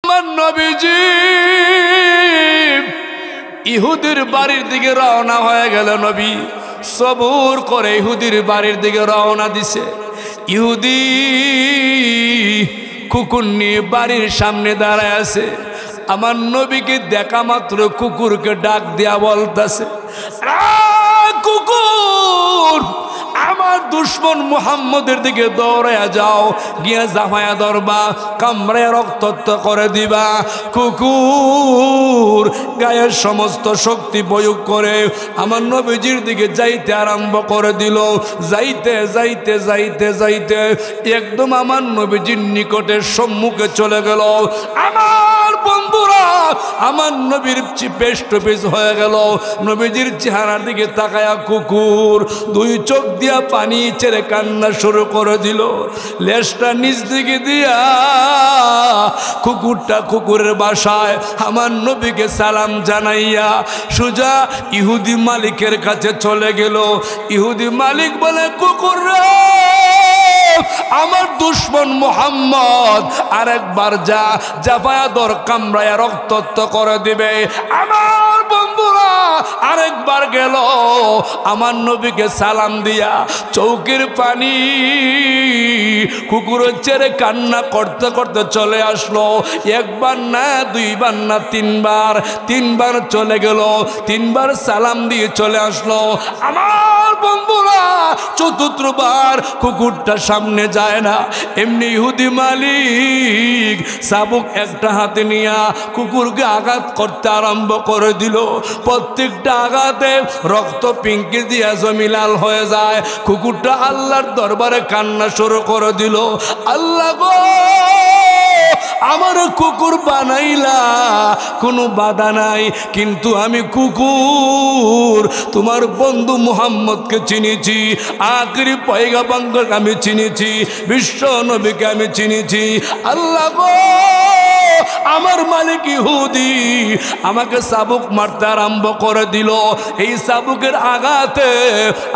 আমার নবীজি ইহুদির বাড়ির দিকে রওনা হয়ে গেল। নবী সবুর করে ইহুদির বাড়ির দিকে রওনা দিছে। ইহুদি কুকুর নিয়ে বাড়ির সামনে দাঁড়ায় আছে। আমার নবীকে দেখা মাত্র কুকুরকে ডাক দিয়া বলতেছে, কুকুর, আমার দুশ্মন মুহাম্মদের দিকে দৌড়ায়া যাও, গিয়া জাফায়া ধরবা, কামড়ায় রক্তাক্ত করে দিবা। কুকুর গায়ের সমস্ত শক্তি প্রয়োগ করে আমার নবীজির দিকে যাইতে আরম্ভ করে দিল। যাইতে যাইতে যাইতে যাইতে একদম আমার নবীজির নিকটের সম্মুখে চলে গেল। আমার বন্ধুরা আমার নবীর পেশ টু পেশ হয়ে গেল। নবীজির চেহারার দিকে তাকায়া কুকুর দুই চোখ দিয়া পানি ছেড়ে কান্না শুরু করে দিল। লেজটা নিচ দিকে দিয়া কুকুরটা কুকুরের বাসায় আমার নবীকে সালাম জানাইয়া সুজা ইহুদি মালিকের কাছে চলে গেল। ইহুদি মালিক বলে, কুকুর রে, আমার দুশ্মন মুহাম্মদ আরেকবার যা জাফায়া দর কামড়ায়া রক্তাক্ত করে দিবে। আমার বন্ধুরা আরেকবার গেল, আমার নবীকে সালাম দিয়া চৌকির পানি কুকুরের ছেড়ে কান্না করতে করতে চলে আসলো। একবার না, দুইবার না, তিনবার চলে গেল। তিনবার সালাম দিয়ে চলে আসলো। আমার বন্ধুরা চতুর্থবার কুকুরটা সামনে যায় না। এমনি ইহুদি মালিক চাবুক একটা হাতে নিয়া কুকুরকে আঘাত করতে আরম্ভ করে দিল। প্রত্যেকটা আঘাতে রক্ত পিঙ্কি দিয়া জমি লাল হয়ে যায়। কুকুরটা আল্লাহর দরবারে কান্না শুরু করে দিল, আল্লাহ গো, আমার কুকুর বানাইলা, কোনো বাধা নাই, কিন্তু আমি কুকুর তোমার বন্ধু মুহাম্মদকে চিনেছি, আখরি পয়গম্বরকে আমি চিনেছি, বিশ্ব নবীকে আমি চিনেছি। আল্লাহ গো, আমার মালিক ইহুদি আমাকে চাবুক মারতে আরম্ভ করে দিল। এই চাবুকের আঘাতে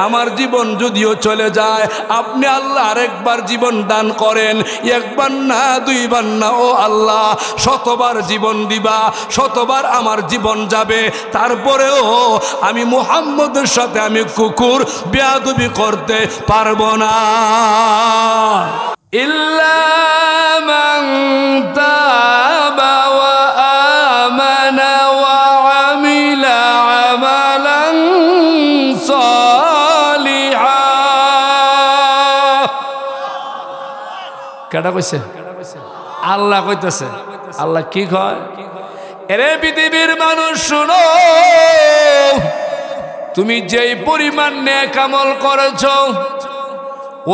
আমার জীবন যদিও চলে যায়, আপনি আল্লাহ আরেকবার জীবন দান করেন। একবার না, দুইবার না, ও আল্লাহ, শতবার জীবন দিবা, শতবার আমার জীবন যাবে, তারপরেও আমি মুহাম্মদের সাথে আমি কুকুর বেয়াদবি করতে পারবো না। ইল্লা মান তাবা ওয়া আমানা ওয়া আমিলা আমালান সালিহা। কেডা কইছে? আল্লাহ কইতেছে। আল্লাহ কি কয়? এরে পৃথিবীর মানুষ শুনো, তুমি যেই পরিমাণ নেক আমল করেছো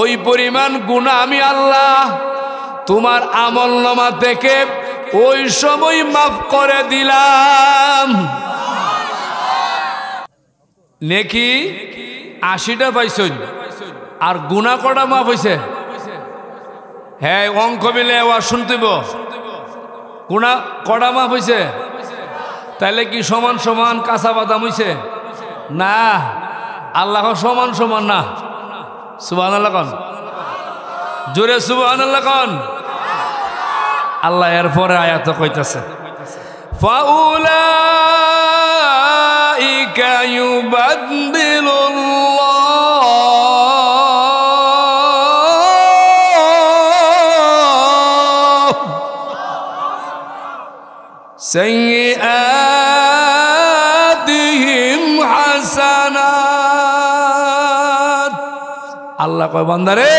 ওই পরিমাণ গুনাহ আমি আল্লাহ তোমার আমলনামা থেকে ওই সময় মাফ করে দিলাম। নেকি 80টা পাইছেন, আর গুনাহ কটা মাফ হয়েছে? হ্যাঁ, অঙ্ক মিলে আওয়াজ শুনতেব। গুনাহ কটা মাফ হয়েছে? তাইলে কি সমান সমান কাঁচা বাদাম হয়েছে? না, আল্লাহ সমান সমান না। সুবহানাল্লাহ কোন, জোরে সুবহানাল্লাহ কোন। আল্লাহ এরপরে আয়াত কইতাছে, ফাউলাইকা ইউবাদদিলুল্লাহ সাইয়্যাতিহিম হাসানাত। আল্লাহ কয়, বান্দারে,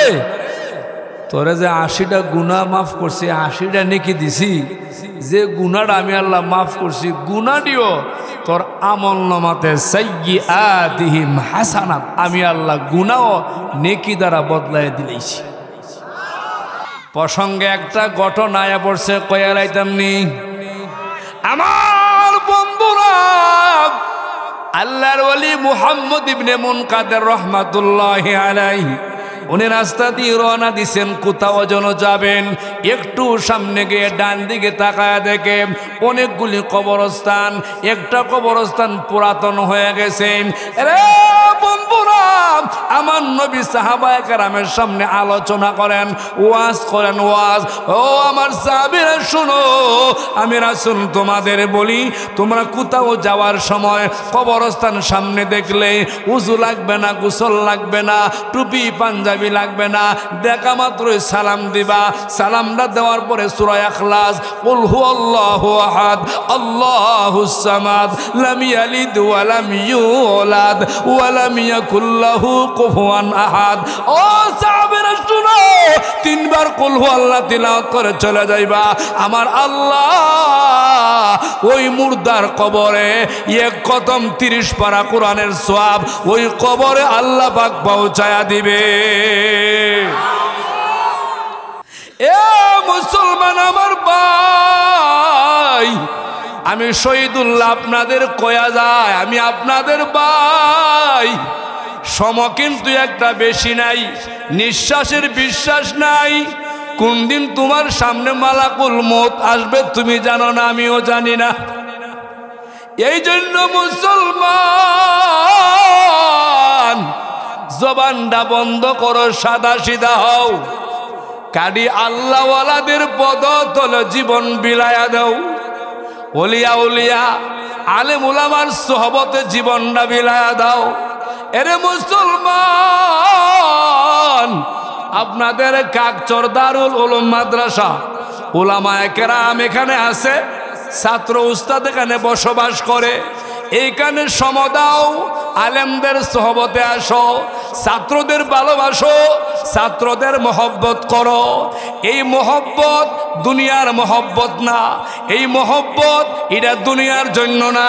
তোরে যে 80টা গুনাহ মাফ করছি, 80টা নেকি দিছি, যে গুনাহটা আমি আল্লাহ মাফ করছি, গুনাহটিও তোর আমলনামাতে সাইয়্যাতিহিম হাসানাত, আমি আল্লাহ গুনাহ নেকি দ্বারা বদলায় দিলেছি। প্রসঙ্গে একটা ঘটনা আয়া পড়ছে, কয়া লাইতামনি। আমার বন্ধুরা, আল্লাহর ওলি মুহাম্মদ ইবনে মুনকাদের রহমাতুল্লাহি আলাইহি উনি রাস্তা দিয়ে রওনা দিছেন, কোথাও যেন যাবেন। একটু সামনে গিয়ে ডান দিকে তাকায় দেখে অনেকগুলি কবরস্থান। একটা কবরস্থান পুরাতন হয়ে গেছে। রে বন্ধুরা, আমার নবী সাহাবায়ে কেরামের সামনে আলোচনা করেন, ওয়াজ করেন। ওয়াজ, ও আমার সাহাবীরা শুনো, আমি রাসূল তোমাদের বলি, তোমরা কোথাও যাওয়ার সময় কবরস্থান সামনে দেখলে উযু লাগবে না, গোসল লাগবে না, টুপি পাঞ্জাবি লাগবে না, দেখা মাত্রই সালাম দিবা। সালামটা দেওয়ার পরে সূরা ইখলাস, কুল হুয়াল্লাহু আহাদ আল্লাহুস সামাদ লাম ইয়ালিদ ওয়া লাম ইউলাদ ওয়া লাম ইয়াকুল লাহু কুফুয়ান আহাদ। ও সাহাবীরা শুনো, তিনবার কুল হুয়াল্লাহ তিলাওয়াত করে চলে যাইবা। আমার আল্লাহ ওই মুর্দার কবরে এক কদম 30 পারা কোরআনের সওয়াব ওই কবরে আল্লাহ পাক পৌঁছায়া দিবে। এ মুসলমান আমার ভাই, আমি শহীদুল্লাহ আপনাদের কয়া যায়, আমি আপনাদের ভাই। সম কিন্তু একটা বেশি নাই, নিঃশ্বাসের বিশ্বাস নাই। কোন দিন তোমার সামনে মালাকুল মউত আসবে তুমি জানো না, আমিও জানি না। এই জন্য মুসলমান জবানটা বন্ধ করো, সাদা সিধা হও, কাডি আল্লাহওয়ালাদের পদতলে জীবন বিলায়া দাও। ওলিয়া উলিয়া আলেম উলামার সোহবতে জীবনটা বিলায়া দাও। এরে মুসলমান, আপনাদের কাকচর দারুল উলুম মাদ্রাসা উলামায়ে কেরাম এখানে আছে, ছাত্র উস্তাদ এখানে বসবাস করে। এইখানে সমদাও, আলেমদের সোহবতে আসো, ছাত্রদের ভালোবাসো, ছাত্রদের মহব্বত করো। এই মহব্বত দুনিয়ার মহব্বত না, এই মহব্বত এটা দুনিয়ার জন্য না।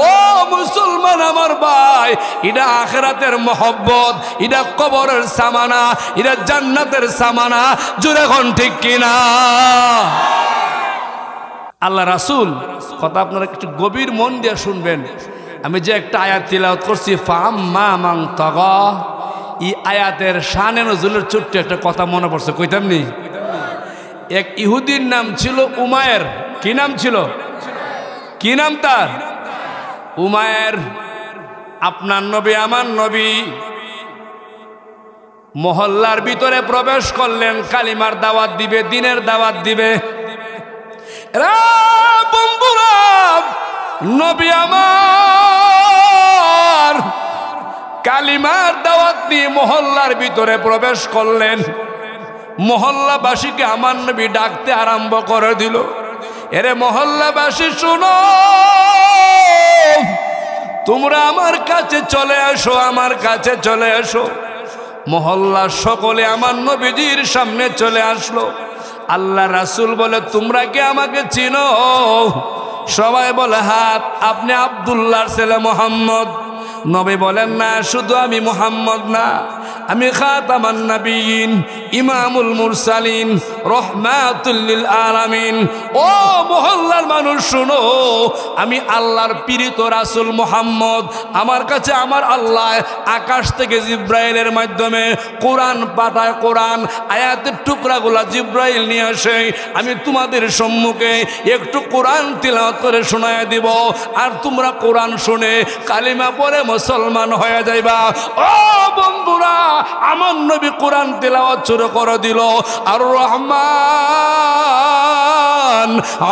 ও মুসলমান আমার ভাই, এটা আখিরাতের মহব্বত, এটা কবরের সামানা, এটা জান্নাতের সামানা। জোরে কোন ঠিক কিনা? আল্লাহ রাসূল কথা আপনারা একটু গভীর মন দিয়ে শুনবেন। আমি যে একটা আয়াত তিলাওয়াত করছি, ফাম্মা মান তাগা, এই আয়াতের শানে নজুলের ছোট্ট একটা কথা মনে পড়ছে, কইতাম নি? এক ইহুদির নাম ছিল উমায়ের। কি নাম ছিল? কি নাম তার? উমায়ের। আপনার নবী আমার নবী মহল্লার ভিতরে প্রবেশ করলেন, কালিমার দাওয়াত দিবে, দিনের দাওয়াত দিবে। বন্ধুরা, নবী আমার কালিমার দাওয়াত দিয়ে মহল্লার ভিতরে প্রবেশ করলেন। মহল্লাবাসীকে আমার নবী ডাকতে আরম্ভ করে দিল, এরে মহল্লাবাসী শুনো, তোমরা আমার কাছে চলে আসো, আমার কাছে চলে আসো। মহল্লার সকলে আমার নবীজির সামনে চলে আসলো। আল্লাহ রাসূল বলে, তোমরা কি আমাকে চিনো? সবাই বলে হাত। আপনি আব্দুল্লাহর ছেলে মুহাম্মদ? নবী বলেন, না, শুধু আমি মুহাম্মদ না, আমি খাতামান নবিয়্যিন, ইমামুল মুরসালিন, রহমাতুল লিল আলামিন। ও মহল্লার মানুষ শুনো, আমি আল্লাহর প্রেরিত রাসূল মুহাম্মদ। আমার কাছে আমার আল্লাহ আকাশ থেকে জিব্রাইলের মাধ্যমে কোরআন পাঠায়, কোরআন আয়াতের টুকরাগুলা জিব্রাইল নিয়ে আসে। আমি তোমাদের সম্মুখে একটু কোরআন তিলাওয়াত করে শোনায় দিব, আর তোমরা কোরআন শুনে কালিমা পড়ে মুসলমান হয়ে যাইবা। ও বন্ধুরা, আমার নবী কোরআন তিলাওয়াত শুরু করে দিল। আর রহমান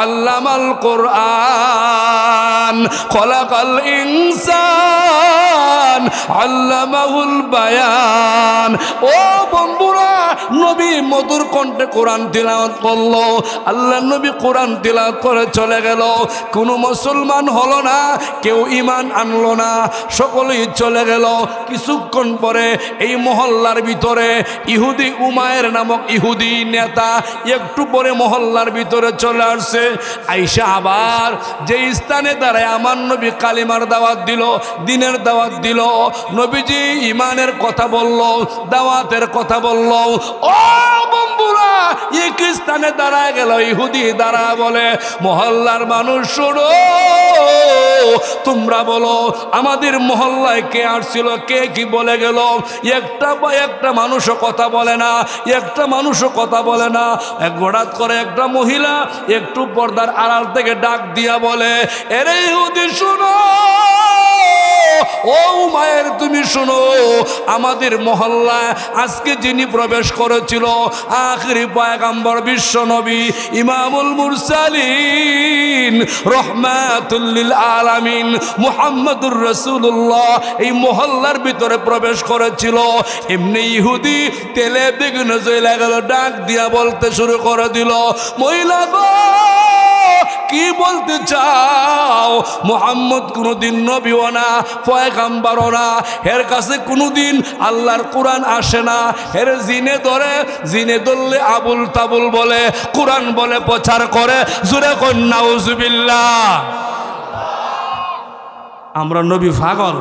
আল্লামাল কোরআন, খলাকাল ইনসান আল্লামাহুল বায়ান। ও বন্ধুরা, নবী মধুর কণ্ঠে কোরআন তিলাওয়াত করলো। আল্লাহ নবী কোরআন তিলাওয়াত করে চলে গেল। কোনো মুসলমান হলো না, কেউ ঈমান আনলো না, সকলেই চলে গেল। কিছুক্ষণ পরে এই মহল্লার ভিতরে ইহুদি উমায়ের নামক ইহুদি নেতা একটু পরে মহল্লার ভিতরে চলে আসছে। আইসা আবার যে স্থানে দাঁড়ায় আমার নবী কালিমার দাওয়াত দিল, দিনের দাওয়াত দিল, নবীজি ইমানের কথা বলল, দাওয়াতের কথা বলল। ও বন্ধুরা, এক স্থানে দাঁড়ায় গেল ইহুদি, দাঁড়া বলে, মহল্লার মানুষ শুনো, তোমরা বলো আমাদের মহল্লায় কে আসছিল, কে কি বলে গেল? একটা মানুষও কথা বলে না, একটা মানুষও কথা বলে না। হঠাৎ করে একটা মহিলা একটু পর্দার আড়াল থেকে ডাক দিয়া বলে, এরে ইহুদি শুনো, ও মায়ের তুমি শোনো, আমাদের মহল্লায় আজকে যিনি প্রবেশ করেছিল আখিরি পয়গম্বর বিশ্ব নবী ইমামুল মুরসালিন রহমাতুল লিল আলামিন মুহাম্মদুর রাসূলুল্লাহ এই মহল্লার ভিতরে প্রবেশ করেছিল। এমনি ইহুদি তেলে বেগুনে জ্বলে গেল, ডাক দিয়া বলতে শুরু করে দিল, মহিলা গো কি বলতে চাও? মুহাম্মদ কোনদিন নবীও না, পয়গম্বরও না, এর কাছে কোনদিন আল্লাহর কোরআন আসে না। এর জিনে ধরে, জিনে ধরলে আবুল তাবুল বলে, কোরআন বলে প্রচার করে। জোরে কোন নাউজুবিল্লাহ। আমরা নবী পাগল,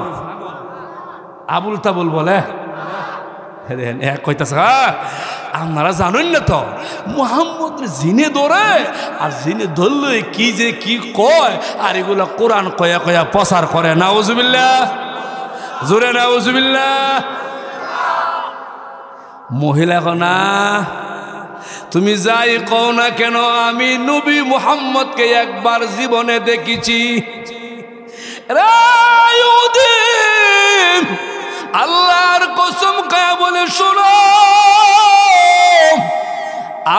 আবুল তাবুল বলে কইতাছে। আপনারা জানেন না তো মুহাম্মদ জিনে ধরে, আর জিনে ধরলে কি যে কি কয়, আর এগুলো কোরআন কয়া কয়া প্রচার করে। নাউজুবিল্লাহ, জোরে নাউজুবিল্লাহ। মহিলা না, তুমি যাই কও না কেন, আমি নবী মুহাম্মদকে একবার জীবনে দেখেছি। আল্লাহর কসম খায়া বলে শোনো,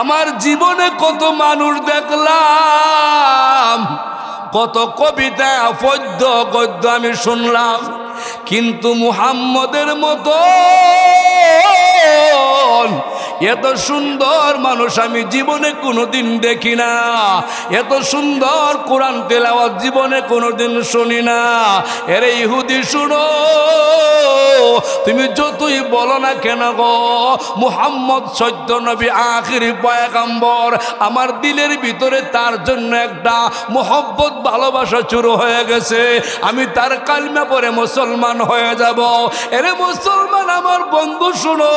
আমার জীবনে কত মানুষ দেখলাম, কত কবিতা পদ্য গদ্য আমি শুনলাম, কিন্তু মুহাম্মদের মতো এত সুন্দর মানুষ আমি জীবনে কোনোদিন দেখি না, এত সুন্দর কোরআন তেলাওয়াত জীবনে কোনোদিন শুনি না। এর ইহুদি শুনো, তুমি যতই বলো না কেন গো মুহাম্মদ সত্য নবী আখিরি পয়গম্বর, আমার দিলের ভিতরে তার জন্য একটা মোহব্বত ভালোবাসা শুরু হয়ে গেছে। আমি তার কালিমা পড়ে মুসলমান হয়ে যাব। এরে মুসলমান আমার বন্ধু শুনো,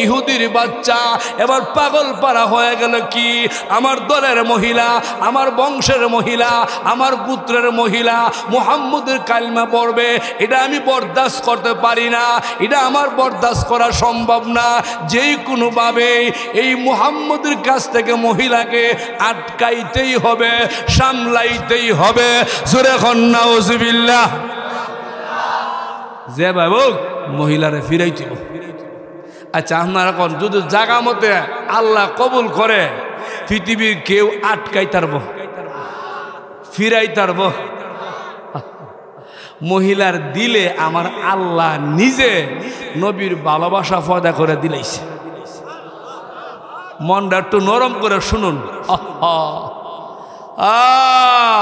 ইহুদির বাচ্চা এবার পাগল পারা হয়ে গেল। কি আমার দলের মহিলা, আমার বংশের মহিলা, আমার পুত্রের মহিলা মুহাম্মদের কালিমা পড়বে, এটা আমি বরদাস্ত করতে পারি না, এটা আমার বরদাস্ত করা সম্ভব না। যেই কোনোভাবে এই মুহাম্মদের কাছ থেকে মহিলাকে আটকাইতেই হবে, সামলাইতেই হবে। জোরে খন নাউজুবিল্লাহ। যে বাবু মহিলারে ফিরাইতে। আচ্ছা আপনারা কোন যদি জায়গা মতে আল্লাহ কবুল করে, পৃথিবীর কেউ আটকাই তারব, ফিরাই তারব? মহিলার দিলে আমার আল্লাহ নিজে নবীর ভালোবাসা পয়দা করে দিলাইছে। মনটা একটু নরম করে শুনুন।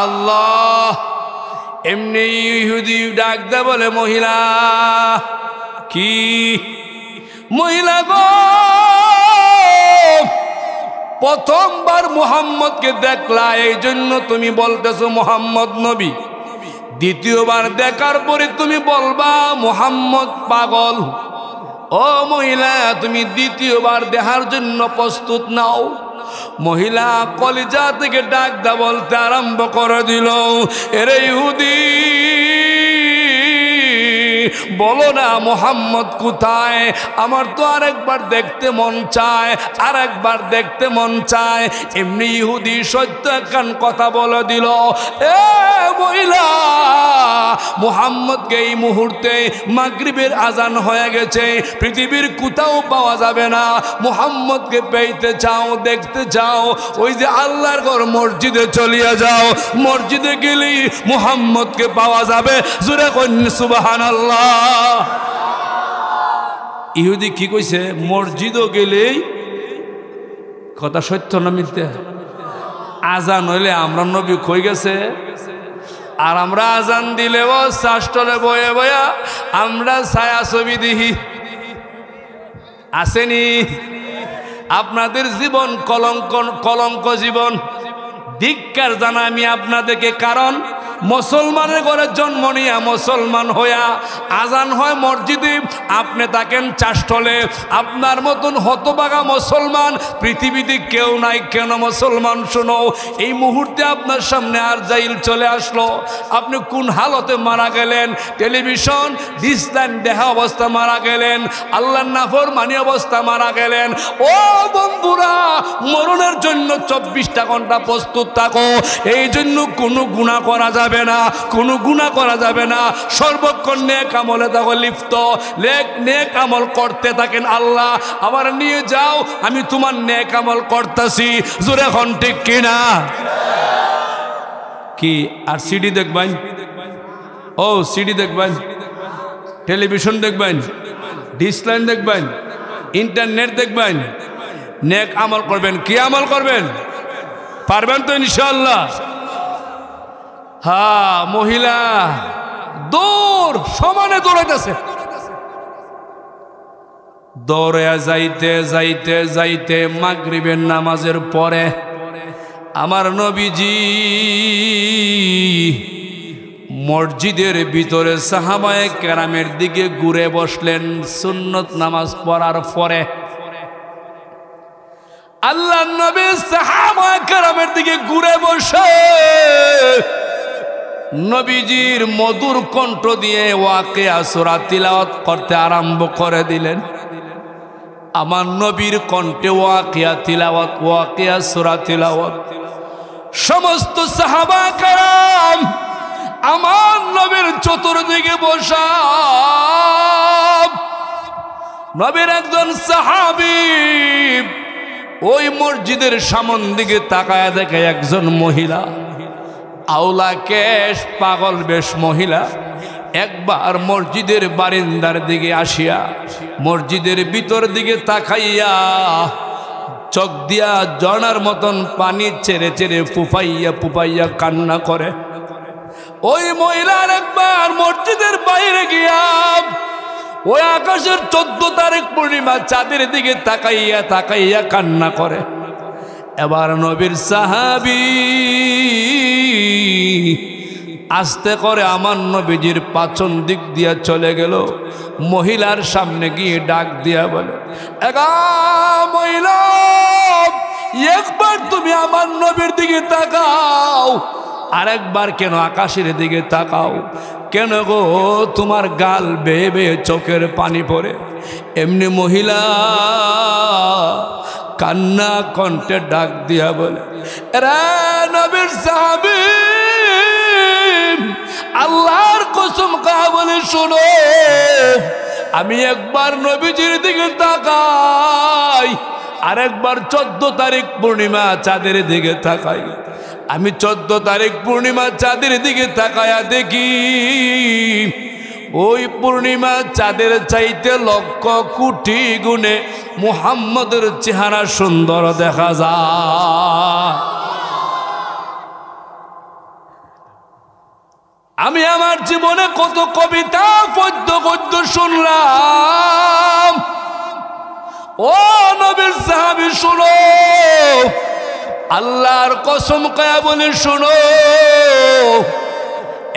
আল্লাহ এমনি ইহুদি ডাক দে বলে, মহিলা কি? মহিলা গো প্রথমবার মুহাম্মদকে দেখলা, এই জন্য তুমি বলতেছো মুহাম্মদ নবী। দ্বিতীয়বার দেখার পরে তুমি বলবা মুহাম্মদ পাগল। ও মহিলা, তুমি দ্বিতীয়বার দেখার জন্য প্রস্তুত নাও। মহিলা কলিজা থেকে ডাক দা বলতে আরম্ভ করে দিল, এরে ইহুদি বলো না মুহাম্মদ কোথায়? আমার তো আরেকবার দেখতে মন চায়, আরেকবার দেখতে মন চায়। এমনি ইহুদি সত্য একখান কথা বলে দিল, এ মহিলা মুহাম্মদকে এই মুহূর্তে মাগরিবের আজান হয়ে গেছে, পৃথিবীর কোথাও পাওয়া যাবে না। মুহাম্মদকে পেতে চাও, দেখতে চাও, ওই যে আল্লাহর ঘর মসজিদে চলিয়া যাও, মসজিদে গেলেই মুহাম্মদকে পাওয়া যাবে। জোরে কইন সুবহানাল্লাহ। ইহুদি কি কইছে? মসজিদও গেলেই কথা সত্য না মিথ্যা? আজান হইলে আমরা নবী কই গেছে, আর আমরা আজান দিলেও শাস্ত্রে বয়ে বয়া আমরা ছায়া ছবি দেখি। আসেনি? আপনাদের জীবন কলঙ্ক, কলঙ্ক জীবন। ধিক্কার জানা আমি আপনাদেরকে, কারণ মুসলমানের ঘরে জন্ম নিয়া মুসলমান হইয়া আজান হয় মসজিদে, আপনি থাকেন চাষটলে। আপনার মতন হতবাগা মুসলমান পৃথিবীতে কেউ নাই। কেন মুসলমান? শোনো, এই মুহূর্তে আপনার সামনে আর জাইল চলে আসলো, আপনি কোন হালতে মারা গেলেন? টেলিভিশন ডিসলাইন দেখা অবস্থা মারা গেলেন, আল্লাহর নাফরমানি অবস্থা মারা গেলেন। ও বন্ধুরা, মরণের জন্য 24টা ঘন্টা প্রস্তুত থাকো। এই জন্য কোনো গুনাহ করা যাবে যাবে না, কোনো গুনাহ করা যাবে না, সর্বক্ষণ নেক আমলে থাকো লিপ্ত, নেক আমল করতে থাকেন। আল্লাহ আমার নিয়ে যাও, আমি তোমার নেক আমল করতেছি। জোরে এখন ঠিক কিনা? কি আর সিডি দেখবেন? ও সিডি দেখবেন, টেলিভিশন দেখবেন, ডিসলাইন দেখবেন, ইন্টারনেট দেখবেন, নেক আমল করবেন। কি আমল করবেন? পারবেন তো ইনশাআল্লাহ? হ্যাঁ, মহিলা দৌড় সমানে দৌড়াইতেছে, দৌড়ে যাইতে যাইতে যাইতে মাগরিবের নামাজের পরে আমার নবীজি মসজিদের ভিতরে সাহাবায়ে কেরামের দিকে ঘুরে বসলেন সুন্নত নামাজ পড়ার পরে। আল্লাহ নবী সাহাবায়ে কেরামের দিকে ঘুরে বসে নবীজির মধুর কণ্ঠ দিয়ে ওয়াকিয়া সূরা তিলাওয়াত করতে আরম্ভ করে দিলেন। আমার নবীর কণ্ঠে ওয়াকিয়া তিলাওয়াত, ওয়াকিয়া সূরা তিলাওয়াত। সমস্ত সাহাবা কেরাম আমার নবীর চতুর্দিকে বসা। নবীর একজন সাহাবী ওই মসজিদের সামন দিকে তাকায় দেখে একজন মহিলা, আওলা কেশ, পাগল বেশ মহিলা, একবার মসজিদের বারিন্দার দিকে আসিয়া মসজিদের ভিতর দিকে তাকাইয়া চোখ দিয়া জনার মতন পানি ছেড়ে ছেড়ে ফুফাইয়া ফুফাইয়া কান্না করে। ওই মহিলার একবার মসজিদের বাইরে গিয়া ওই আকাশের 14 তারিখ পূর্ণিমা চাঁদের দিকে তাকাইয়া তাকাইয়া কান্না করে। এবার নবীর সাহাবী আস্তে করে আমার নবীজির পাছন দিক দিয়া চলে গেল, মহিলার সামনে গিয়ে ডাক দিয়া বলে, এগা মহিলা, একবার তুমি আমার নবীর দিকে তাকাও। আরেকবার কেন আকাশের দিকে তাকাও? কেন গো তোমার গাল বেয়ে বেয়ে চোখের পানি পড়ে? এমনি মহিলা কান্না কণ্ঠে ডাক দিয়া বলে, রে নবীর সাহাবী, আল্লাহর কসম কা বলে শোনো, আমি একবার নবীজির দিকে তাকাই, আরেকবার 14 তারিখ পূর্ণিমা চাঁদের দিকে তাকাই। আমি 14 তারিখ পূর্ণিমা চাঁদের দিকে তাকায়া দেখি ওই পূর্ণিমা চাঁদের চাইতে লক্ষ কোটি গুণে মুহাম্মদের চেহারা সুন্দর দেখা যায়। আমি আমার জীবনে কত কবিতা পদ্য গদ্য শুনলাম। ও নবীর সাহাবী শুনো, আল্লাহর কসম কয়া বলে শুনো,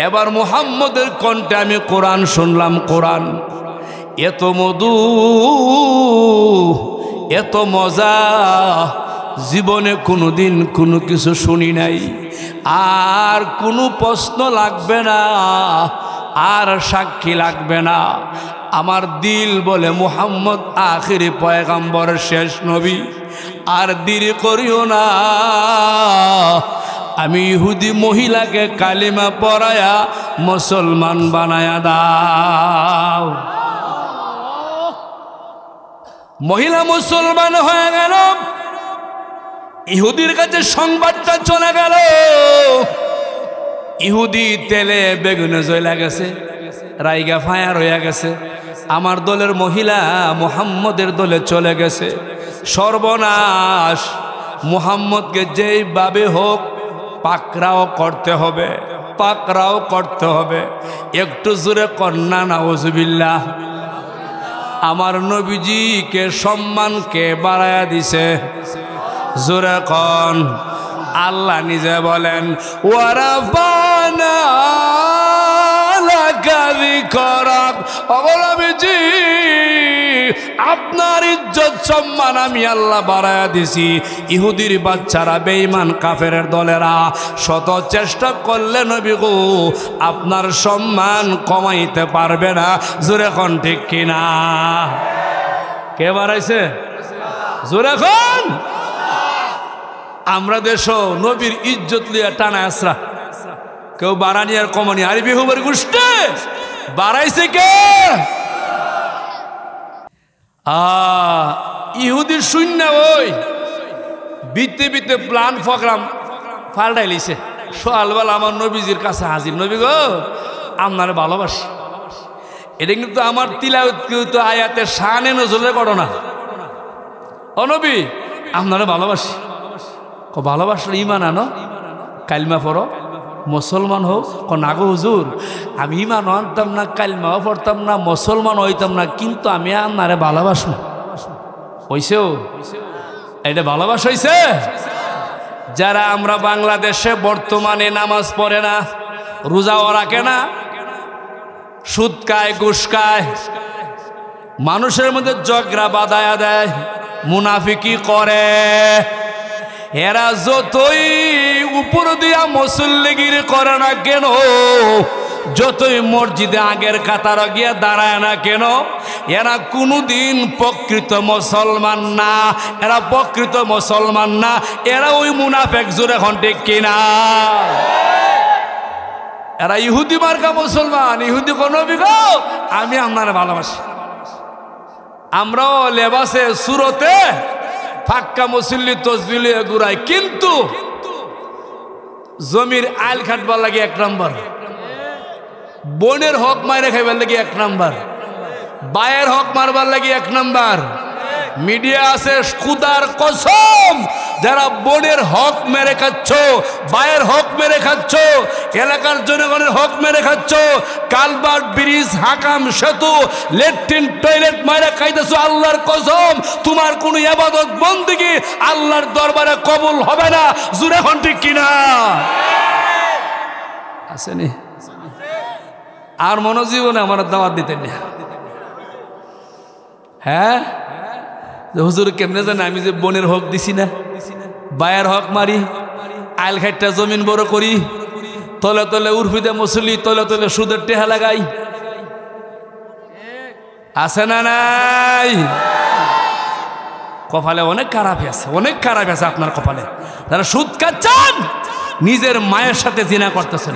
এবার মুহাম্মদের কণ্ঠে আমি কোরআন শুনলাম। কোরআন এত মধু, এত মজা, জীবনে কোনোদিন কোনো কিছু শুনি নাই। আর কোনো প্রশ্ন লাগবে না, আর সাক্ষী লাগবে না। আমার দিল বলে মুহাম্মদ আখিরি পয়গম্বর, শেষ নবী। আর দেরি করিও না, আমি ইহুদি মহিলাকে কালিমা পড়ায়া মুসলমান বানায়া দাও। মহিলা মুসলমান হয়ে গেল। ইহুদির কাছে সংবাদটা চলে গেল। ইহুদি তেলে বেগুনে জ্বলা গেছে, রাইগা ফায়ার হয়ে গেছে। আমার দলের মহিলা মুহাম্মদের দলে চলে গেছে। সর্বনাশ! মুহাম্মদকে যেইভাবে হোক পাকড়াও করতে হবে, পাকড়াও করতে হবে। একটু জোরে কন্যা নাউজুবিল্লাহ। আমার নবীজিকে সম্মানকে বাড়ায়া দিছে। জোরে কন। আল্লাহ নিজে বলেন, ওয়ারাফানা লাকা যিকরাক। নবীজি, আপনার ইজ্জত সম্মান আমি আল্লাহ বাড়ায়া দিছি। ইহুদির বাচ্চারা, বেঈমান কাফেরের দলেরা শত চেষ্টা করলে নবী গো আপনার সম্মান কমাইতে পারবে না। জোরে কোন ঠিক কিনা? কে বাড়াইছে? জোরে কোন। আমরা দেশ নবীর ইজ্জত লিয়া টানা আসরা, কেউ বাড়ানি আর কমানি আরে বেহুবের গোষ্ঠী বাড়াইছে কে ইহুদি শূন্য ওই বিতে বিতে প্ল্যান প্রোগ্রাম ফাল্টাই লিছে সোয়ালবেলা আমার নবীজির কাছে হাজির নবী গো আপনারে ভালোবাসি এটা কিন্তু আমার তিলাওয়াত আয়াতের শানে নজরুলের ঘটনা ও নবী আপনারে ভালোবাসি ভালোবাসার ইমান আনো কালমা পড়ো মুসলমান হোক নাগো হুজুর আমি ইমান আনতাম না কালমাও পড়তাম না মুসলমান হইতাম না কিন্তু আমি আপনারে ভালোবাসবো হইছেও এটা ভালোবাসা হইছে যারা আমরা বাংলাদেশে বর্তমানে নামাজ পড়ে না রোজাও রাখে না সুদ খায় ঘুষ খায় মানুষের মধ্যে ঝগড়া বাঁধায়া দেয় মুনাফিকি করে এরা যতই উপর দিয়া মুসল্লিগিরি করে না কেন যতই মসজিদে আগের কাতার গিয়া দাঁড়ায় না কেন এরা কোনোদিন প্রকৃত মুসলমান না এরা প্রকৃত মুসলমান না এরা ওই মুনাফিক জোরে এখন ঠিক কিনা এরা ইহুদি মার্কা মুসলমান ইহুদি কোন বিগো আমি আপনার ভালোবাসি আমরাও লেবাসে সুরতে ফাক্কা মুসল্লি তসবিল গুড়াই কিন্তু জমির আইল খাটবার লাগে এক নম্বর বোনের হক মারে খাইবার লাগে এক নম্বর বায়ের হক মারবার লাগে এক নম্বর মিডিয়া আছে খুদার কসম যারা বোনের হক মেরে খাচ্ছ বায়ের হক মেরে খাচ্ছ এলাকার জনগণের হক মেরে খাচ্ছ কালভার্ট ব্রিজ হাকাম সেতু ল্যাট্রিন টয়লেট মারে খাইতেছো আল্লাহর কসম তোমার কোনো ইবাদত বন্দেগী আল্লাহর দরবারে কবুল হবে না জুরে হন ঠিক কিনা আসেনি আর মনোজীবনে আমার দাওয়াত দিতেন না হ্যাঁ হুজুর কেমনে জানে আমি যে বোনের হক দিছি না বায়ের হক মারি আইল খাইটা জমিন বড় করি তলে তলে উর্ফিদে মুসলি তলে তলে সুদের টেহা লাগাই আছে না নাই কপালে অনেক খারাপ আছে অনেক খারাপ আছে আপনার কপালে যারা সুদ খাচ্ছেন নিজের মায়ের সাথে জিনা করতেছেন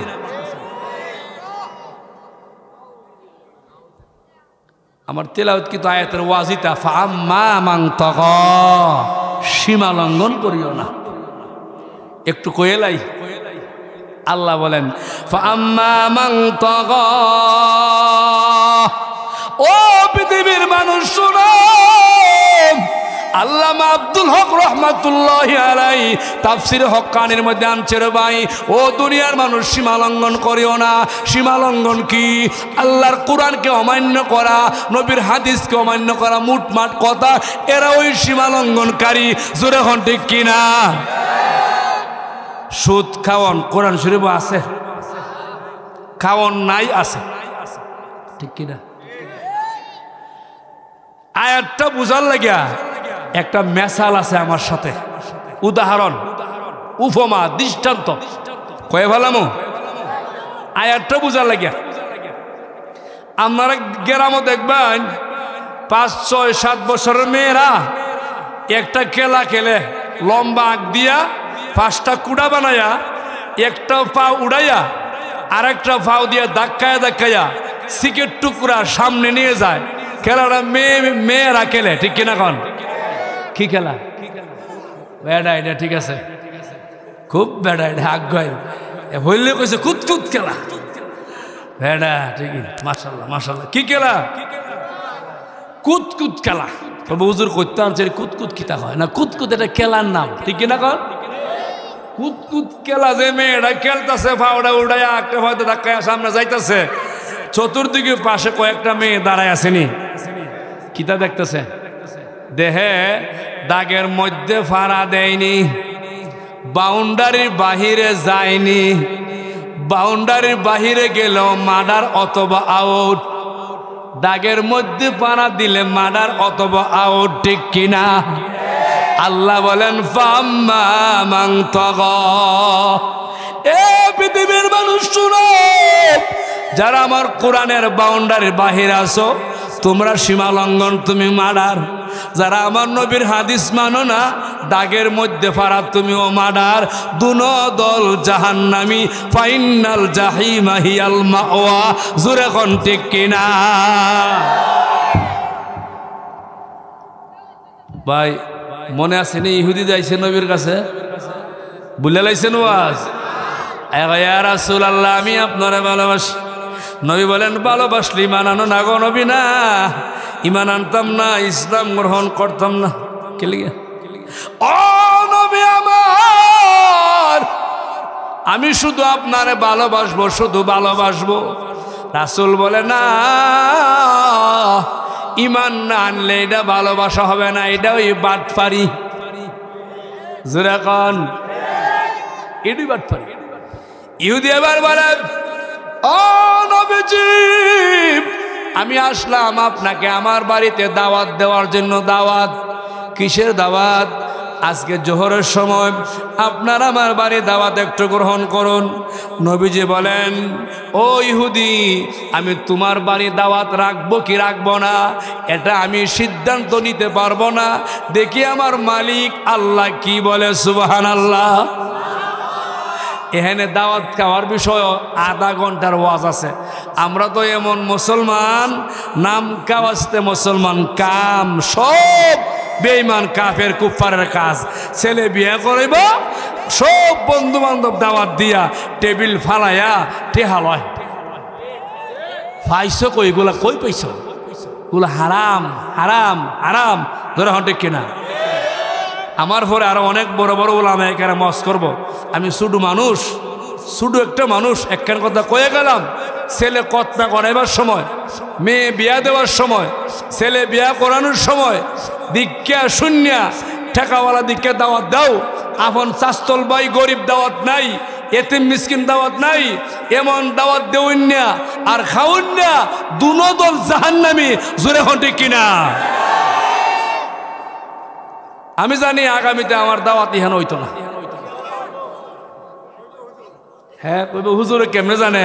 আমার তেলাওয়াতকৃত আয়াতের ওয়াজিতা ফাআম্মা মান তাগা সীমা লঙ্ঘন করিও না একটু কয়েলাই আল্লাহ বলেন ফাআম্মা মান তাগা ও পৃথিবীর মানুষ শুনো আল্লামা আব্দুল হক রহমাতুল্লাহি আলাইহি তাফসীর হক্কানির মধ্যে আনছে রে ভাই ও দুনিয়ার মানুষ সীমা লঙ্ঘন করিও না সীমা লঙ্ঘন কি আল্লাহর কোরআনকে অমান্য করা নবীর হাদিসকে অমান্য করা মুটমাট কথা এরা ওই সীমা লঙ্ঘনকারী জোরে হন ঠিক কিনা সুদ খাওয়ান কোরআন শরীফে আছে খাওয়ান নাই আছে ঠিক কিনা আয়াতটা বুঝার লাগিয়া একটা মেসাল আছে আমার সাথে উদাহরণ উপমা দৃষ্টান্ত কয়ে ভালামো আয়াতটা বুঝার লাগিয়া আপনারা গ্রামে দেখবেন 5, 6, 7 বছরের মেয়েরা একটা খেলা খেলে লম্বা আঁক দিয়া 5টা কুড়া বানায়া একটা পা উড়াইয়া আর একটা পাও দিয়া ধাক্কায়া ধাক্কায়া সিকের টুকরা সামনে নিয়ে যায় খেলাটা মেয়েরা খেলে ঠিক কিনা কন কি খেলা বেড়া এটা ঠিক আছে খুব বেড়া এটা আগ্রহ বললে কইছে কুতকুত খেলা বেড়া ঠিকই মাশাল্লাহ মাশাল্লাহ কি খেলা কুতকুত খেলা তবে হুজুর করতে আনছে কুতকুত কিতা হয় না কুতকুত এটা খেলার নাম ঠিক কিনা কন কুতকুত খেলা যে মেয়েরা খেলতেছে ফাওড়া উড়াইয়া একটা হয়তো ধাক্কায় সামনে যাইতেছে চতুর্দিকে পাশে কয়েকটা মেয়ে দাঁড়ায় আসেনি কিতা দেখতেছে দেহে দাগের মধ্যে ফাড়া দেয়নি বাউন্ডারির বাহিরে যায়নি বাউন্ডারির বাহিরে গেলেও মার্ডার অথবা আউট দাগের মধ্যে ফাড়া দিলে মার্ডার অথবা আউট ঠিক কিনা আল্লাহ বলেন ফাম্মা মান তাগা এ পৃথিবীর মানুষ শুনো যারা আমার কোরআনের বাউন্ডারির বাহিরে আছো তোমরা সীমা লঙ্ঘন তুমি মার্ডার যারা আমার নবীর হাদিস মানো না, দাগের মধ্যে ফারা তুমিও মার্ডার, দুনো দল জাহান্নামী, ফাইনাল জাহিমা হিয়াল মাওয়া। জোরে কোন ঠিক কিনা? ভাই মনে আছে নি ইহুদি যাইছে নবীর কাছে, বুঝলে লাইছেন ওয়াজ, ইয়া রাসূলুল্লাহ আমি আপনারে ভালোবাসি। নবী বলেন ভালোবাসলি ইমান আনো না গো নবী, না ইমান আনতাম না, ইসলাম গ্রহণ করতাম না। কে লিগে? ও নবী আমার, আমি শুধু আপনারে ভালোবাসবো, শুধু ভালোবাসবো। রাসূল বলে না, ইমান না আনলে এটা ভালোবাসা হবে না, এটা ওই বাটপারি। জোরে কোন, এটাই বাটপারি। ইহুদি এবার বলে ও নবীজি, আমি আসলাম আপনাকে আমার বাড়িতে দাওয়াত দেওয়ার জন্য। দাওয়াত কিসের দাওয়াত? আজকে জোহরের সময় আপনার আমার বাড়ি দাওয়াত একটু গ্রহণ করুন। নবীজি বলেন ও ইহুদি, আমি তোমার বাড়ি দাওয়াত রাখবো কি রাখবো না এটা আমি সিদ্ধান্ত নিতে পারবো না, দেখি আমার মালিক আল্লাহ কি বলে। সুবহানাল্লাহ। এখানে দাওয়াত খাওয়ার বিষয় আধা ঘন্টার ওয়াজ আছে। আমরা তো এমন মুসলমান, নাম কাওয়াজতে মুসলমান, কাম সব বেঈমান কাফের কুফারের কাজ। ছেলে বিয়ে করাইব, সব বন্ধু বান্ধব দাওয়াত দিয়া টেবিল ফালাইয়া টেহালয়। পাইছ কই গুলা? কই পাইছ? গুলা হারাম হারাম হারাম। ধরে হটে কিনা? আমার পরে আরো অনেক বড় বড় ওলামা এখানে মস করব। আমি শুধু মানুষ, শুধু একটা মানুষ, একখান কথা কয়ে গেলাম। ছেলে কতনা করাইবার সময়, মেয়ে বিয়া দেওয়ার সময়, ছেলে বিয়া করানোর সময় দীক্ষা শূন্যা ঠেকাওয়ালা দীক্ষা দাওয়াত দাও। আপন চাস্তল ভাই গরিব দাওয়াত নাই, এতিম মিসকিন দাওয়াত নাই, এমন দাওয়াত দেউন না আর খাউন না, দুনো দল জাহান্নামী। জোরে হটে কিনা? আমি জানি আগামীতে আমার দাওয়াত ইহান হইতো না। হ্যাঁ কইবে হুজুরে কেমনে জানে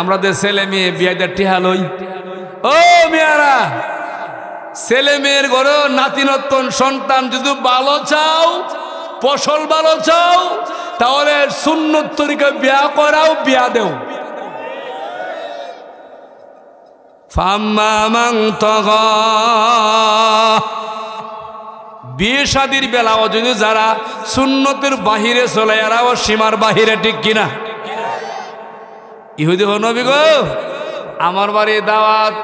আমাদের ছেলে মেয়ে বিয়াদের টিহা লই। ও মেয়েরা, ছেলে মেয়ের ঘরে নাতিনত্তন সন্তান যদি ভালো চাও, ফসল ভালো চাও, তাহলে সুন্নত তরিকায় বিয়া করাও, বিয়া দেও। ফাম্মা মান তাগা, বিয়ে শাদির বেলাও যদি যারা সুন্নতের বাহিরে চলে, এরাও সীমার বাহিরে, ঠিক কিনা? ইহুদি নবী গো আমার বাড়ি দাওয়াত।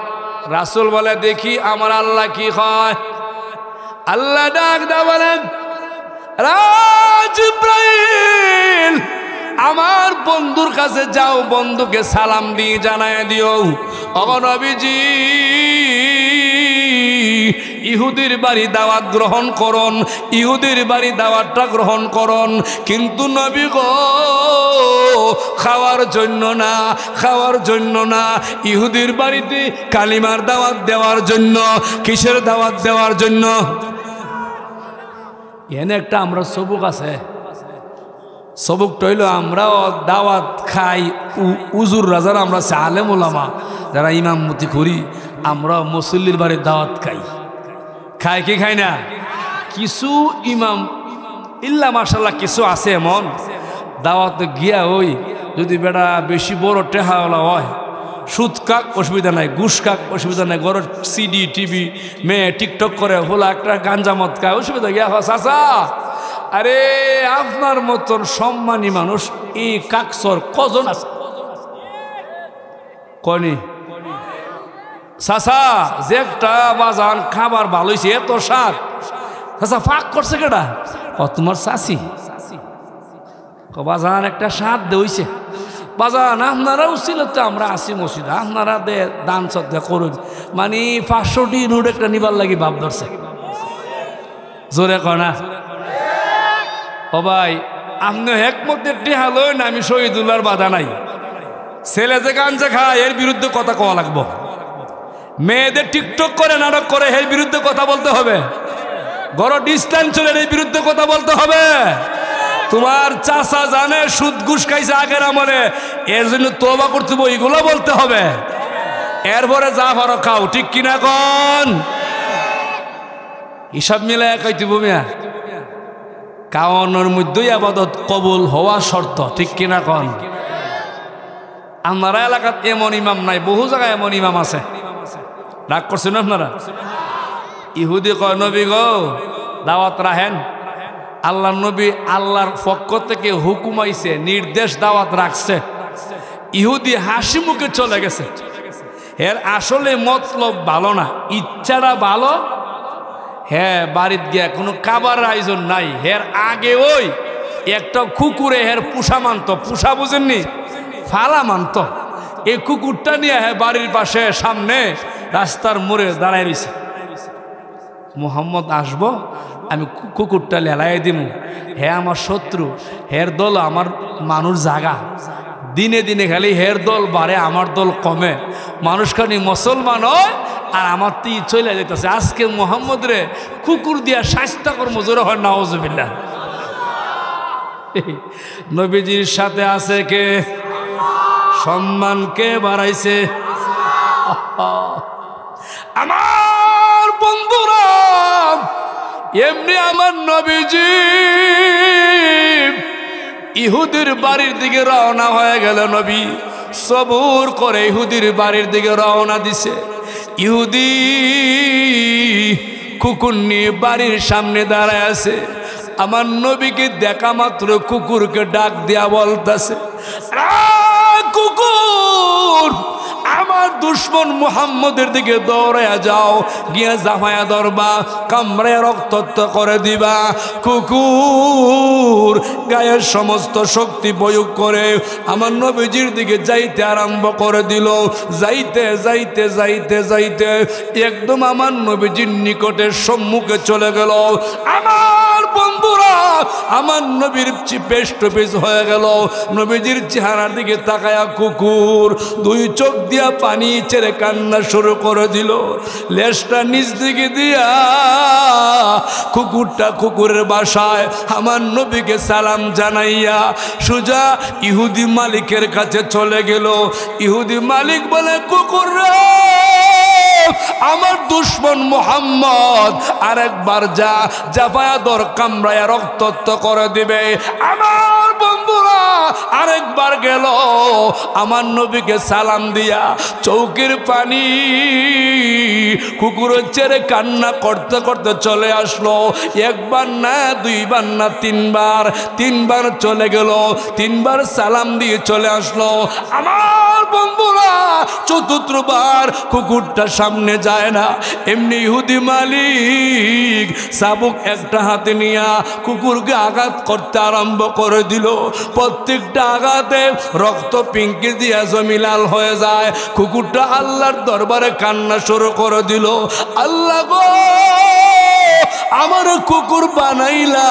রাসূল বলে দেখি আমার আল্লাহ কি কয়। আল্লাহ ডাক দা বলেন জিবরাইল আমার বন্ধুর কাছে যাও, বন্ধুকে সালাম দিয়ে জানায় দিও ও নবীজি ইহুদির বাড়ি দাওয়াত গ্রহণ করুন, ইহুদির বাড়ি দাওয়াতটা গ্রহণ করুন, কিন্তু নবী গো খাওয়ার জন্য না, খাওয়ার জন্য না, ইহুদির বাড়িতে কালিমার দাওয়াত দেওয়ার জন্য। কিসের দাওয়াত দেওয়ার জন্য? এনে একটা আমরা সবুক আছে, সবুকটা হইল আমরাও দাওয়াত খাই। উজুর রাজার আমরা আলেম ওলামা যারা ইমামতি করি, আমরা মুসল্লির বাড়ির দাওয়াত খাই। খায় কি খাই না? কিছু ইমাম ইল্লা মাশাল্লাহ কিছু আছে এমন দাওয়াতে গিয়া ওই যদি বেটা বেশি বড় টেহাওয়ালা হয়, সুদ কাক অসুবিধা নাই, ঘুষ কাক অসুবিধা নাই, গরর সিডি টিভি মেয়ে টিকটক করে হলো একটা গাঞ্জামত খায়, অসুবিধা গিয়া চাচা আরে আপনার মতন সম্মানী মানুষ এই কাকসর কজন আছে? কনি চাচা যে একটা বাজান খাবার ভালো হয়েছে, এত স্বাদ, চাচা ফাঁক করছে কেটা? তোমার চাচি বাজান একটা স্বাদ দেইছে। বাজান আপনারাও ছিল তো, আমরা আসি মসজিদে, আপনারা দান শ্রদ্ধা করুন, মানে 500টি নোট একটা নিবার লাগি ভাব ধরছে। জোরে কনা ও ভাই, আপনি একমতের টিহা লই না, আমি শহীদুল্লাহর বাধা নাই। ছেলে যে গাঞ্জা খায় এর বিরুদ্ধে কথা কওয়া লাগবো, মেয়েদের টিকটক করে নাটক করে এর বিরুদ্ধে কথা বলতে হবে, বড় ডিস্টেন্স চলে এর বিরুদ্ধে কথা বলতে হবে। তোমার চাচা জানে সুদ ঘুষ খাইছে আগের আমলে, এর জন্য তওবা করতে হবে, এগুলো বলতে হবে। এরপরে যা পারো খাও, ঠিক কিনা কোন? হিসাব মিলাই কইতে মিয়া কাওয়ানোর মধ্যেই আবাদত কবুল হওয়া শর্ত, ঠিক কিনা কন? আপনারা এলাকাত এমন ইমাম নাই, বহু জায়গায় এমন ইমাম আছে। রাগ করছেন আপনারা? ইহুদি কয় নবী গো দাওয়াত রাখেন। আল্লাহ নবী আল্লাহর পক্ষ থেকে হুকুম আইছে, নির্দেশ দাওয়াত রাখছে। ইহুদি হাসি মুখে চলে গেছে। এর আসলে মতলব ভালো না, ইচ্ছাটা ভালো। হ্যাঁ বাড়িতে গিয়া কোনো খাবার আয়োজন নাই। হের আগে ওই একটা কুকুরে হের পুষা মানত, পুষা বুঝেননি, ফালা মানত। এই কুকুরটা নিয়ে হ্যাঁ বাড়ির পাশে সামনে রাস্তার মোড়ে দাঁড়ায় রয়েছে। মোহাম্মদ আসবো, আমি কুকুরটা লেলাই দিব। হ্যাঁ আমার শত্রু, হের দল আমার মানুষ জাগা। দিনে দিনে খালি হের দল বাড়ে, আমার দল কমে। মানুষ খানি মুসলমান হয় আর আমার তো চলে যেতেছে। আজকে মোহাম্মদ রে কুকুর দিয়া শাস্তা কর্ম জোরে হয়, নাউজুবিল্লাহ। নবীজির সাথে আছে কে? সম্মান কে বাড়াইছে? আমার বন্ধুরা, এমনি আমার নবীজি ইহুদির বাড়ির দিকে রওনা হয়ে গেল। নবী সবুর করে ইহুদির বাড়ির দিকে রওনা দিছে। ইহুদি কুকুর নিয়ে বাড়ির সামনে দাঁড়ায় আছে। আমার নবীকে দেখা মাত্র কুকুরকে ডাক দিয়া বলতেছে, কুকুর আমার দুশ্মন মুহাম্মদের দিকে দৌড়ায়া যাও, গিয়া জাফায়া ধরবা, কামড়ে রক্তাক্ত করে দিবা। কুকুর গায়ের সমস্ত শক্তি প্রয়োগ করে আমার নবীজির দিকে যাইতে আরম্ভ করে দিল। যাইতে যাইতে যাইতে যাইতে একদম আমার নবীজির নিকটের সম্মুখে চলে গেল। আমার বন্ধুরা, আমার নবীর পেশ টু পেশ হয়ে গেল। নবীজির চেহারার দিকে তাকায়া কুকুর দুই চোখ দিয়া পানি ছেড়ে কান্না শুরু করে দিল। লেজটা নিচ দিকে দিয়া কুকুরটা কুকুরের বাসায় আমার নবীকে সালাম জানাইয়া সুজা ইহুদি মালিকের কাছে চলে গেল। ইহুদি মালিক বলে, কুকুর রে, আমার দুশ্মন মুহাম্মদ আরেকবার যা জাফায়া দর, কামড়ায়া রক্তাক্ত করে দিবে। আমার বন্ধুরা আরেকবার গেল, আমার নবীকে সালাম দিয়া চৌকির পানি কুকুরের ছেড়ে কান্না করতে করতে চলে আসলো। একবার না, দুইবার না, তিনবার চলে গেল। তিনবার সালাম দিয়ে চলে আসলো। আমার বন্ধুরা চতুর্থবার কুকুরটা সামনে যায় না। এমনি ইহুদি মালিক চাবুক একটা হাতে নিয়া কুকুরকে আঘাত করতে আরম্ভ করে দিল। প্রত্যেকটা আঘাতে রক্ত পিঙ্কি দিয়া জমি লাল হয়ে যায়। কুকুরটা আল্লাহর দরবারে কান্না শুরু করে দিল, আল্লাহ গো, আমার কুকুর বানাইলা,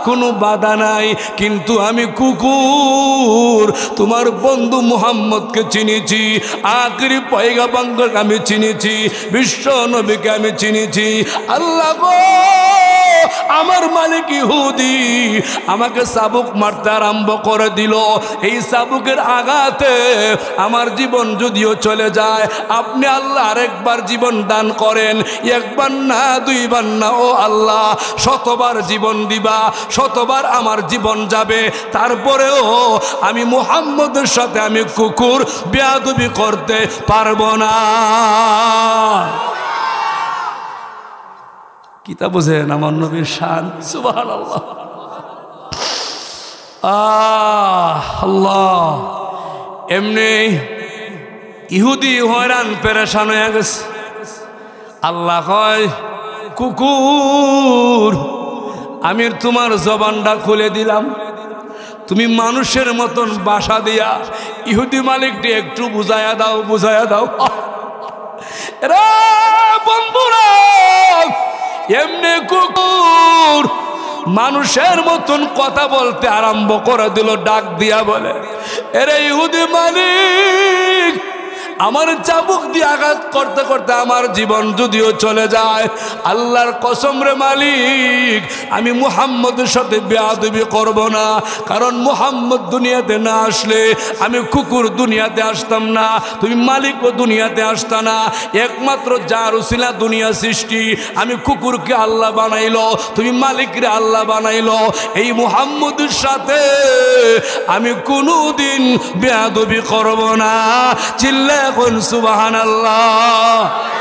কোনো বাধা নাই, কিন্তু আমি কুকুর তোমার বন্ধু মুহাম্মদকে চিনেছি, আখরি পয়গাম্বরকে আমি চিনেছি, বিশ্ব নবীকে আমি চিনেছি। আল্লাহ গো, আমার মালিক ইহুদি আমাকে চাবুক মারতে আরম্ভ করে দিল। এই চাবুকের আঘাতে আমার জীবন যদিও চলে যায়, আপনি আল্লাহ আরেকবার জীবন দান করেন। একবার না, দুইবার না, ও আল্লাহ, শতবার জীবন দিবা, শতবার আমার জীবন যাবে, তারপরেও আমি মুহাম্মদের সাথে আমি কুকুর বেয়াদবি করতে পারবো না। কিতা বুঝেন আমার নবীর শান, সুবহানাল্লাহ। আল্লাহ, এমনি ইহুদি হয়রান পেরেশান হয়ে গেছে। আল্লাহ কয়, কুকুর আমি তোমার জবানটা খুলে দিলাম, তুমি মানুষের মতন বাসা দিয়া ইহুদি মালিকটি একটু বুঝাইয়া দাও, বুঝাইয়া দাও। রে বন্ধুরা, এমনি কুকুর মানুষের মতন কথা বলতে আরম্ভ করে দিল। ডাক দিয়া বলে, এরে ইহুদি মালিক, আমার চাবুক দিয়ে আঘাত করতে করতে আমার জীবন যদিও চলে যায়, আল্লাহর কসম রে মালিক, আমি মুহাম্মদের সাথে বেয়াদবি করব না। কারণ মুহাম্মদ দুনিয়াতে না আসলে আমি কুকুর দুনিয়াতে আসতাম না, তুমি মালিকও দুনিয়াতে আসতা না। একমাত্র যার উসিলা দুনিয়া সৃষ্টি, আমি কুকুরকে আল্লাহ বানাইলো, তুমি মালিকরে আল্লাহ বানাইলো। এই মুহাম্মদের সাথে আমি কোনোদিন বেয়াদবি করব না। চিল্লা এখন সুবহানাল্লাহ।